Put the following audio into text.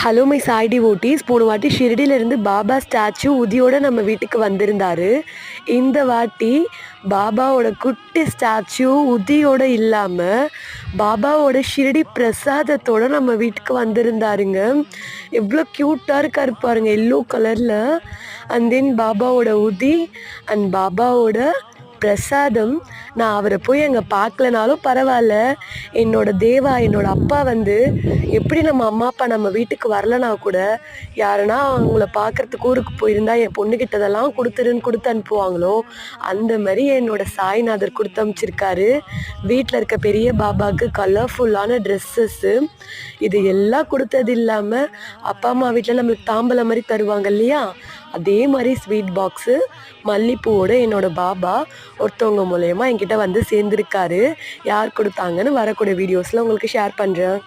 Hello my Sai devotees. போன வாட்டி ஷிரடியிலேருந்து Baba statue உதியோட நம்ம வீட்டுக்கு வந்திருந்தாரு. இந்த வாட்டி பாபாவோட குட்டி ஸ்டாச்சு உதியோட இல்லாமல் பாபாவோட ஷிரடி பிரசாதத்தோட நம்ம வீட்டுக்கு வந்திருந்தாருங்க. எவ்வளோ க்யூட்டாக இருக்காரு பாருங்க, எல்லோ கலரில். அண்ட் தென் பாபாவோட உதி அண்ட் பாபாவோட பிரசாதம். நான் அவரை போய் அங்கே பார்க்கலனாலும் பரவாயில்ல, என்னோட தேவா என்னோட அப்பா வந்து எப்படி நம்ம அம்மா அப்பா நம்ம வீட்டுக்கு வரலனா கூட யாருன்னா அவங்கள பார்க்குறதுக்கு ஊருக்கு போயிருந்தா என் பொண்ணுக்கிட்டதெல்லாம் கொடுத்து அனுப்புவாங்களோ அந்த மாதிரி என்னோட சாய்நாதர் கொடுத்து அனுப்பிச்சிருக்காரு. வீட்டில் இருக்க பெரிய பாபாவுக்கு கலர்ஃபுல்லான ட்ரெஸ்ஸஸ்ஸு இது எல்லாம் கொடுத்தது இல்லாமல் அப்பா அம்மா வீட்டில் நம்மளுக்கு தாம்பலம் மாதிரி தருவாங்க இல்லையா, அதே மாதிரி ஸ்வீட் பாக்ஸு மல்லிப்பூவோட என்னோடய பாபா ஒருத்தவங்க மூலயமா என்கிட்ட வந்து சேர்ந்துருக்காரு. யார் கொடுத்தாங்கன்னு வரக்கூடிய வீடியோஸில் உங்களுக்கு ஷேர் பண்ணுறேன்.